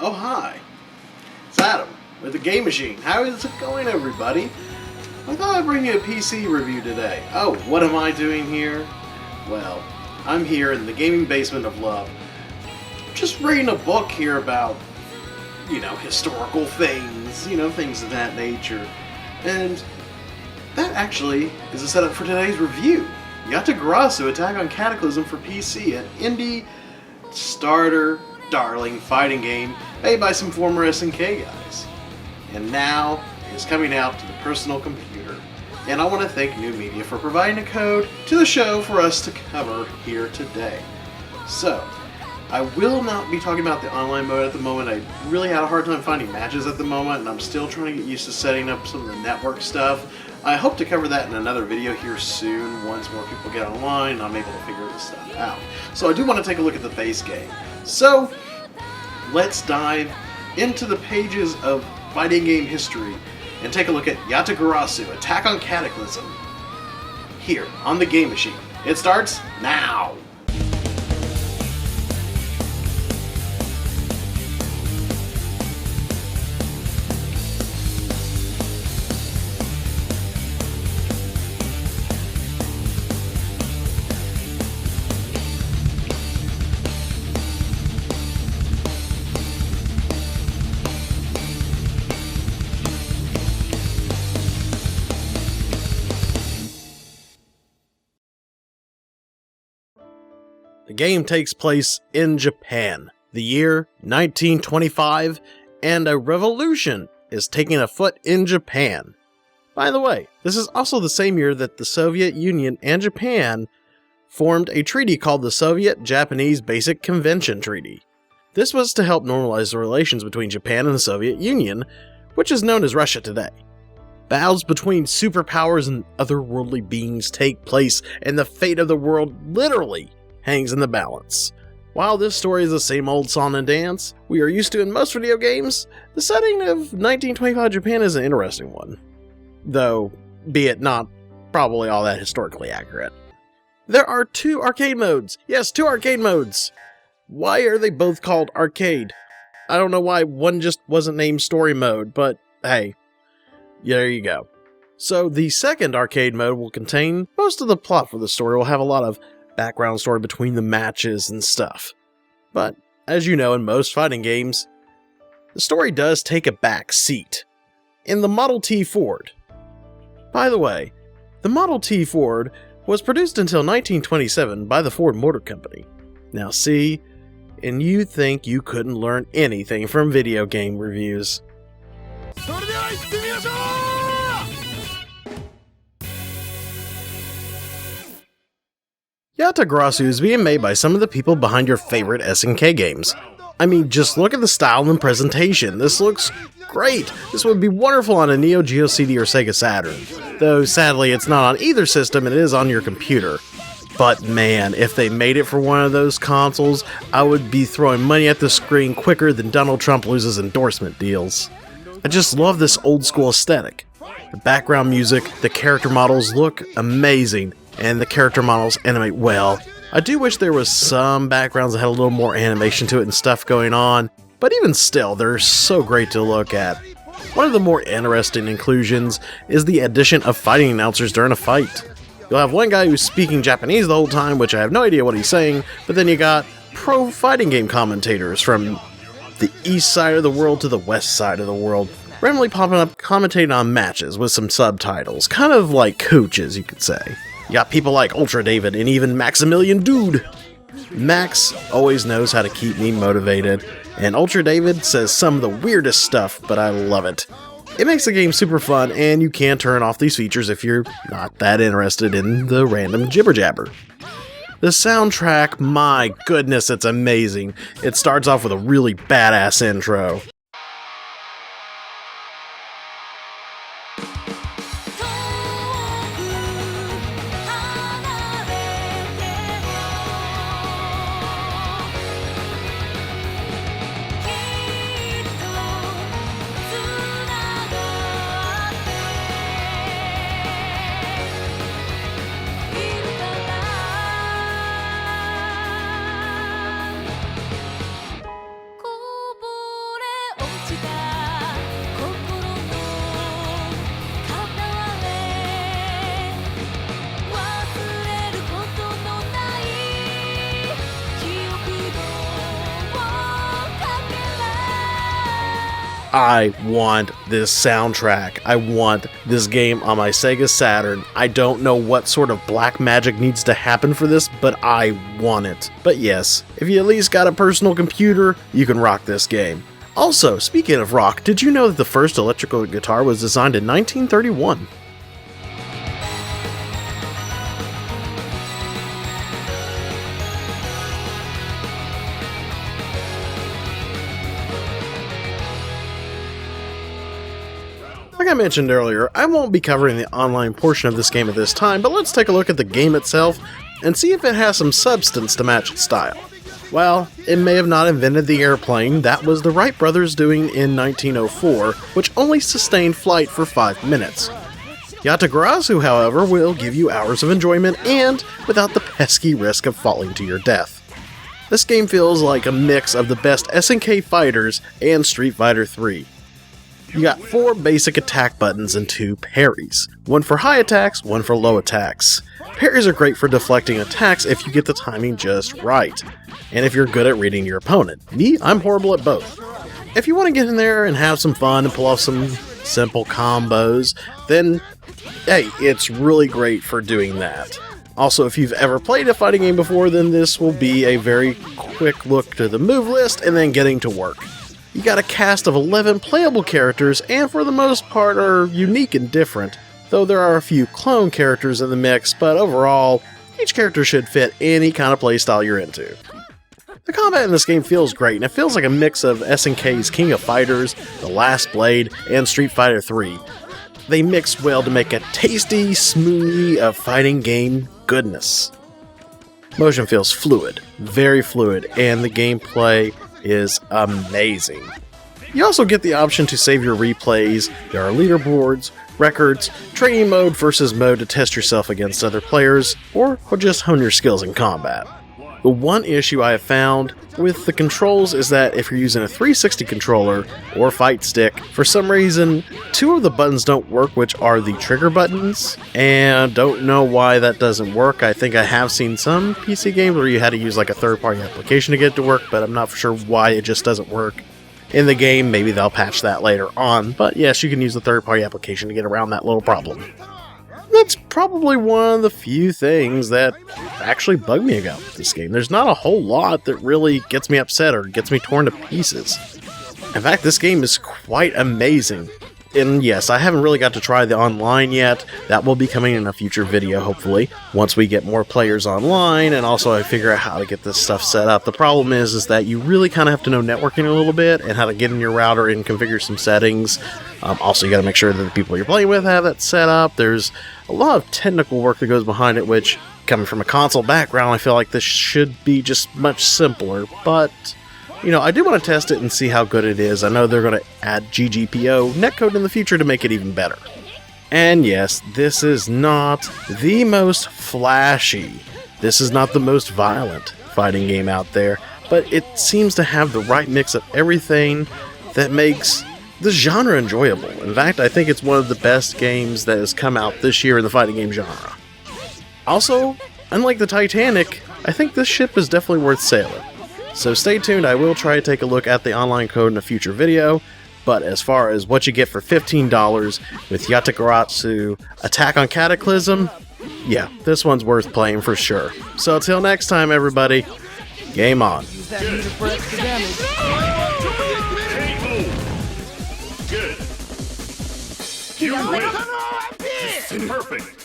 Oh, hi. It's Adam with the Game Machine. How is it going, everybody? I thought I'd bring you a PC review today. Oh, what am I doing here? Well, I'm here in the gaming basement of love, just reading a book here about, historical things, things of that nature. And that actually is a setup for today's review. Yatagarasu, Attack on Cataclysm for PC, an indie starter darling fighting game made by some former SNK guys. And now it's coming out to the personal computer. And I want to thank New Media for providing a code to the show for us to cover here today. So, I will not be talking about the online mode at the moment. I really had a hard time finding matches at the moment, and I'm still trying to get used to setting up some of the network stuff. I hope to cover that in another video here soon, once more people get online and I'm able to figure this stuff out. So I do want to take a look at the base game. So, let's dive into the pages of fighting game history and take a look at Yatagarasu, Attack on Cataclysm, here on the Game Machine. It starts now! The game takes place in Japan, the year 1925, and a revolution is taking afoot in Japan. By the way, this is also the same year that the Soviet Union and Japan formed a treaty called the Soviet-Japanese Basic Convention Treaty. This was to help normalize the relations between Japan and the Soviet Union, which is known as Russia today. Battles between superpowers and otherworldly beings take place, and the fate of the world literally hangs in the balance. While this story is the same old song and dance we are used to in most video games, the setting of 1925 Japan is an interesting one. Though, be it not probably all that historically accurate. There are two arcade modes. Yes, two arcade modes! Why are they both called arcade? I don't know why one just wasn't named story mode, but hey, there you go. So the second arcade mode will contain most of the plot for the story. We'll have a lot of background story between the matches and stuff. But, as you know, in most fighting games, the story does take a back seat. In the Model T Ford. By the way, the Model T Ford was produced until 1927 by the Ford Motor Company. Now see, and you think you couldn't learn anything from video game reviews. Yatagarasu is being made by some of the people behind your favorite SNK games. I mean, just look at the style and presentation. This looks great. This would be wonderful on a Neo Geo CD or Sega Saturn. Though, sadly, it's not on either system, and it is on your computer. But man, if they made it for one of those consoles, I would be throwing money at the screen quicker than Donald Trump loses endorsement deals. I just love this old school aesthetic. The background music, the character models look amazing, and the character models animate well. I do wish there was some backgrounds that had a little more animation to it and stuff going on, but even still, they're so great to look at. One of the more interesting inclusions is the addition of fighting announcers during a fight. You'll have one guy who's speaking Japanese the whole time, which I have no idea what he's saying, but then you got pro fighting game commentators from the east side of the world to the west side of the world, randomly popping up commentating on matches with some subtitles, kind of like coaches, you could say. You got people like Ultra David and even Maximilian Dude. Max always knows how to keep me motivated, and Ultra David says some of the weirdest stuff, but I love it. It makes the game super fun, and you can turn off these features if you're not that interested in the random jibber jabber. The soundtrack, my goodness, it's amazing. It starts off with a really badass intro. I want this soundtrack. I want this game on my Sega Saturn. I don't know what sort of black magic needs to happen for this, but I want it. But yes, if you at least got a personal computer, you can rock this game. Also, speaking of rock, did you know that the first electrical guitar was designed in 1931? Like I mentioned earlier, I won't be covering the online portion of this game at this time, but let's take a look at the game itself and see if it has some substance to match its style. Well, it may have not invented the airplane. That was the Wright brothers doing in 1904, which only sustained flight for 5 minutes. Yatagarasu, however, will give you hours of enjoyment and without the pesky risk of falling to your death. This game feels like a mix of the best SNK fighters and Street Fighter 3. You got 4 basic attack buttons and 2 parries. One for high attacks, one for low attacks. Parries are great for deflecting attacks if you get the timing just right, and if you're good at reading your opponent. Me, I'm horrible at both. If you want to get in there and have some fun and pull off some simple combos, then hey, it's really great for doing that. Also, if you've ever played a fighting game before, then this will be a very quick look to the move list and then getting to work. You got a cast of 11 playable characters, and for the most part are unique and different, though there are a few clone characters in the mix, but overall, each character should fit any kind of playstyle you're into. The combat in this game feels great, and it feels like a mix of SNK's King of Fighters, The Last Blade, and Street Fighter 3. They mix well to make a tasty smoothie of fighting game goodness. Motion feels fluid, very fluid, and the gameplay is amazing. You also get the option to save your replays. There are leaderboards, records, training mode versus mode to test yourself against other players, or just hone your skills in combat. The one issue I have found with the controls is that if you're using a 360 controller or Fightstick, for some reason 2 of the buttons don't work, which are the trigger buttons, and don't know why that doesn't work. I think I have seen some PC games where you had to use like a third-party application to get it to work, but I'm not for sure why it just doesn't work in the game. Maybe they'll patch that later on, but yes, you can use the third-party application to get around that little problem. That's probably one of the few things that actually bug me about this game. There's not a whole lot that really gets me upset or gets me torn to pieces. In fact, this game is quite amazing. And yes, I haven't really got to try the online yet. That will be coming in a future video, hopefully, once we get more players online, and also I figure out how to get this stuff set up. The problem is that you really kind of have to know networking a little bit, and how to get in your router and configure some settings. Also, you got to make sure that the people you're playing with have that set up. There's a lot of technical work that goes behind it, which, coming from a console background, I feel like this should be just much simpler, but you know, I do want to test it and see how good it is. I know they're going to add GGPO netcode in the future to make it even better. And yes, this is not the most flashy, this is not the most violent fighting game out there, but it seems to have the right mix of everything that makes the genre enjoyable. In fact, I think it's one of the best games that has come out this year in the fighting game genre. Also, unlike the Titanic, I think this ship is definitely worth sailing. So stay tuned, I will try to take a look at the online code in a future video, but as far as what you get for $15 with Yatagarasu Attack on Cataclysm, yeah, this one's worth playing for sure. So until next time, everybody, game on. Good. You win. Perfect.